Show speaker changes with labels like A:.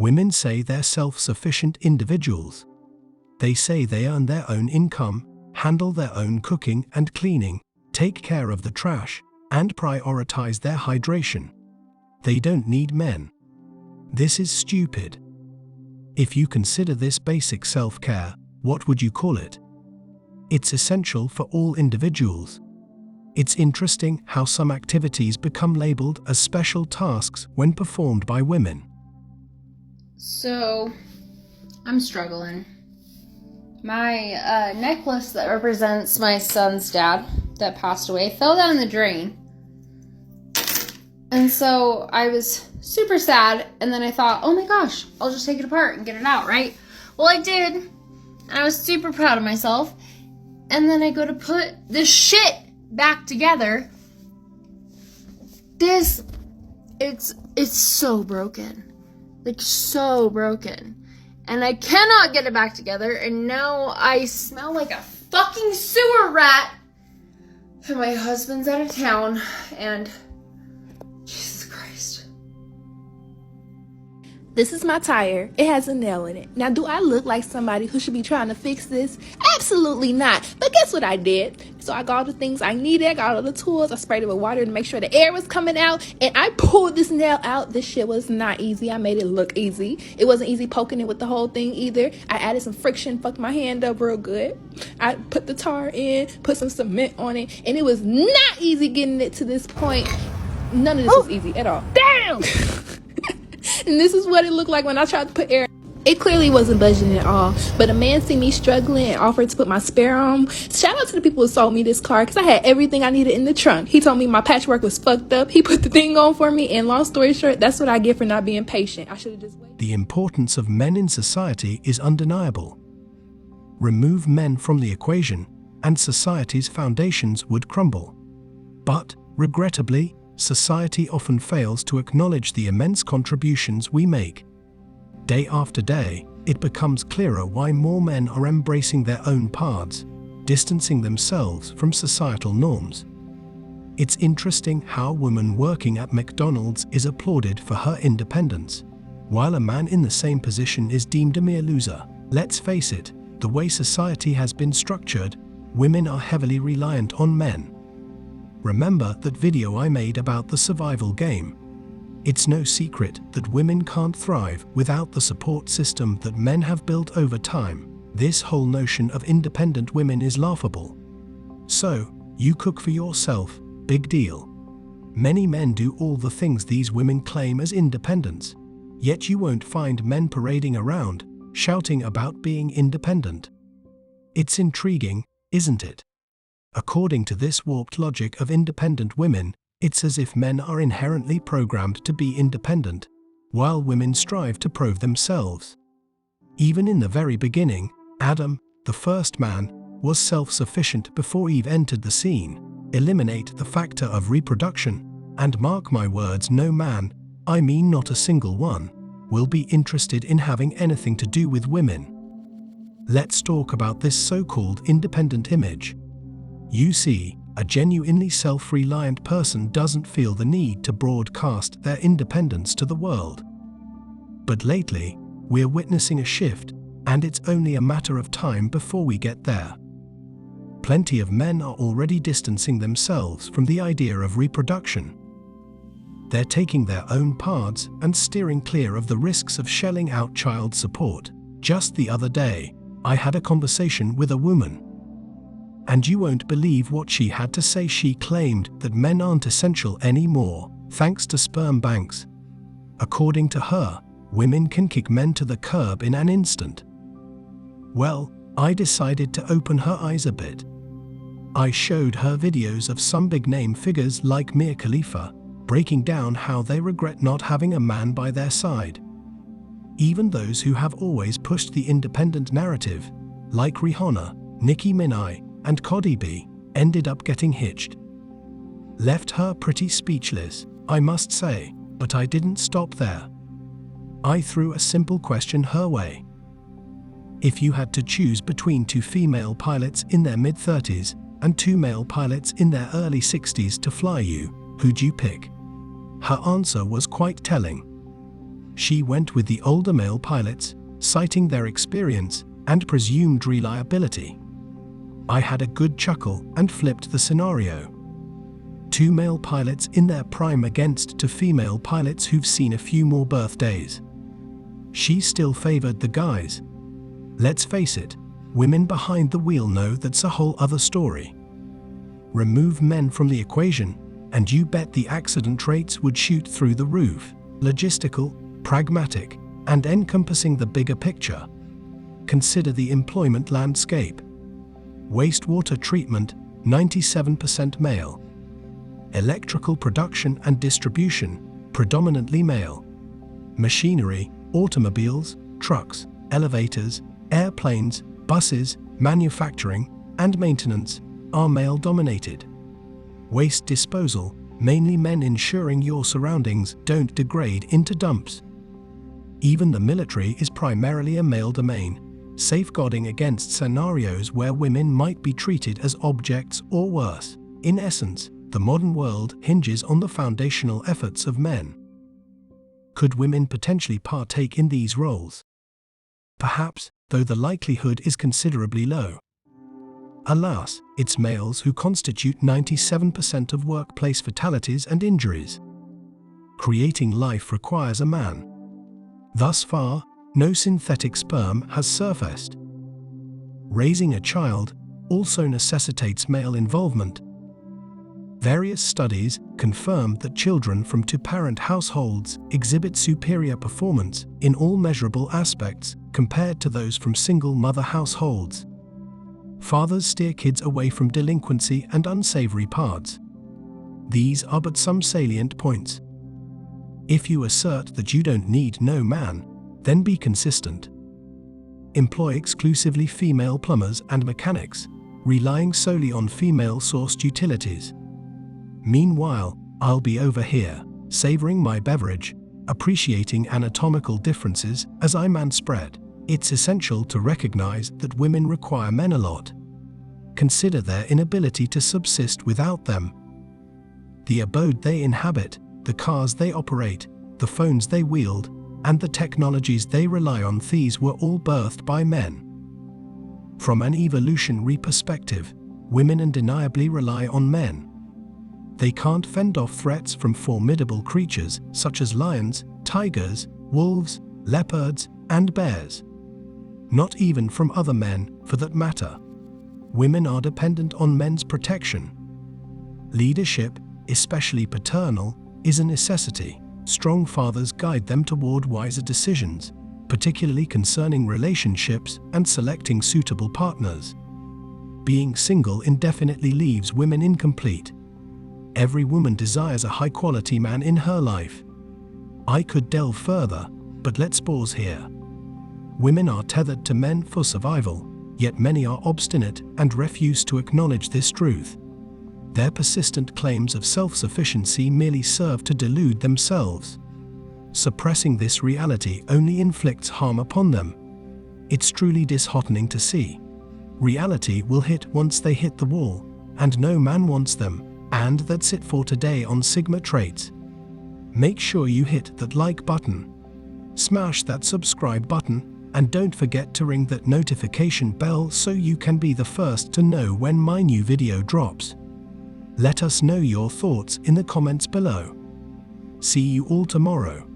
A: Women say they're self-sufficient individuals. They say they earn their own income, handle their own cooking and cleaning, take care of the trash, and prioritize their hydration. They don't need men. This is stupid. If you consider this basic self-care, what would you call it? It's essential for all individuals. It's interesting how some activities become labeled as special tasks when performed by women.
B: So, I'm struggling. My necklace that represents my son's dad that passed away fell down the drain. And so I was super sad, and then I thought, oh my gosh, I'll just take it apart and get it out, right? Well, I did, and I was super proud of myself. And then I go to put this shit back together. It's so broken. Like, so broken. And I cannot get it back together, and now I smell like a fucking sewer rat. And my husband's out of town, and Jesus Christ.
C: This is my tire. It has a nail in it. Now, do I look like somebody who should be trying to fix this? Absolutely not. But guess what I did? So I got all the things I needed. I got all the tools. I sprayed it with water to make sure the air was coming out. And I pulled this nail out. This shit was not easy. I made it look easy. It wasn't easy poking it with the whole thing either. I added some friction, fucked my hand up real good. I put the tar in, put some cement on it. And it was not easy getting it to this point. None of this was easy at all. Damn! And this is what it looked like when I tried to put air. It clearly wasn't budging at all. But a man seen me struggling and offered to put my spare on. Shout out to the people who sold me this car, because I had everything I needed in the trunk. He told me my patchwork was fucked up. He put the thing on for me. And long story short, that's what I get for not being patient. I should have just waited.
A: The importance of men in society is undeniable. Remove men from the equation, and society's foundations would crumble. But, regrettably, society often fails to acknowledge the immense contributions we make. Day after day, it becomes clearer why more men are embracing their own paths, distancing themselves from societal norms. It's interesting how a woman working at McDonald's is applauded for her independence, while a man in the same position is deemed a mere loser. Let's face it, the way society has been structured, women are heavily reliant on men. Remember that video I made about the survival game? It's no secret that women can't thrive without the support system that men have built over time. This whole notion of independent women is laughable. So, you cook for yourself, big deal. Many men do all the things these women claim as independence, yet you won't find men parading around, shouting about being independent. It's intriguing, isn't it? According to this warped logic of independent women, it's as if men are inherently programmed to be independent, while women strive to prove themselves. Even in the very beginning, Adam, the first man, was self-sufficient before Eve entered the scene. Eliminate the factor of reproduction, and mark my words, no man, I mean not a single one, will be interested in having anything to do with women. Let's talk about this so-called independent image. You see, a genuinely self-reliant person doesn't feel the need to broadcast their independence to the world. But lately, we're witnessing a shift, and it's only a matter of time before we get there. Plenty of men are already distancing themselves from the idea of reproduction. They're taking their own paths and steering clear of the risks of shelling out child support. Just the other day, I had a conversation with a woman. And you won't believe what she had to say. She claimed that men aren't essential anymore, thanks to sperm banks. According to her, women can kick men to the curb in an instant. Well, I decided to open her eyes a bit. I showed her videos of some big-name figures like Mia Khalifa, breaking down how they regret not having a man by their side. Even those who have always pushed the independent narrative, like Rihanna, Nicki Minaj, and Cardi B, ended up getting hitched. Left her pretty speechless, I must say, but I didn't stop there. I threw a simple question her way. If you had to choose between two female pilots in their mid-30s and two male pilots in their early 60s to fly you, who'd you pick? Her answer was quite telling. She went with the older male pilots, citing their experience and presumed reliability. I had a good chuckle and flipped the scenario. 2 male pilots in their prime against 2 female pilots who've seen a few more birthdays. She still favored the guys. Let's face it, women behind the wheel know that's a whole other story. Remove men from the equation, and you bet the accident rates would shoot through the roof. Logistical, pragmatic, and encompassing the bigger picture. Consider the employment landscape. Wastewater treatment, 97% male. Electrical production and distribution, predominantly male. Machinery, automobiles, trucks, elevators, airplanes, buses, manufacturing, and maintenance are male-dominated. Waste disposal, mainly men, ensuring your surroundings don't degrade into dumps. Even the military is primarily a male domain, safeguarding against scenarios where women might be treated as objects or worse. In essence, the modern world hinges on the foundational efforts of men. Could women potentially partake in these roles? Perhaps, though the likelihood is considerably low. Alas, it's males who constitute 97% of workplace fatalities and injuries. Creating life requires a man. Thus far, no synthetic sperm has surfaced. Raising a child also necessitates male involvement. Various studies confirm that children from 2-parent households exhibit superior performance in all measurable aspects compared to those from single-mother households. Fathers steer kids away from delinquency and unsavory paths. These are but some salient points. If you assert that you don't need no man, then be consistent. Employ exclusively female plumbers and mechanics, relying solely on female-sourced utilities. Meanwhile, I'll be over here, savoring my beverage, appreciating anatomical differences as I manspread. It's essential to recognize that women require men a lot. Consider their inability to subsist without them. The abode they inhabit, the cars they operate, the phones they wield, and the technologies they rely on, these were all birthed by men. From an evolutionary perspective, women undeniably rely on men. They can't fend off threats from formidable creatures such as lions, tigers, wolves, leopards, and bears. Not even from other men, for that matter. Women are dependent on men's protection. Leadership, especially paternal, is a necessity. Strong fathers guide them toward wiser decisions, particularly concerning relationships and selecting suitable partners. Being single indefinitely leaves women incomplete. Every woman desires a high-quality man in her life. I could delve further, but let's pause here. Women are tethered to men for survival, yet many are obstinate and refuse to acknowledge this truth. Their persistent claims of self-sufficiency merely serve to delude themselves. Suppressing this reality only inflicts harm upon them. It's truly disheartening to see. Reality will hit once they hit the wall, and no man wants them, and that's it for today on Sigma Traits. Make sure you hit that like button, smash that subscribe button, and don't forget to ring that notification bell so you can be the first to know when my new video drops. Let us know your thoughts in the comments below. See you all tomorrow.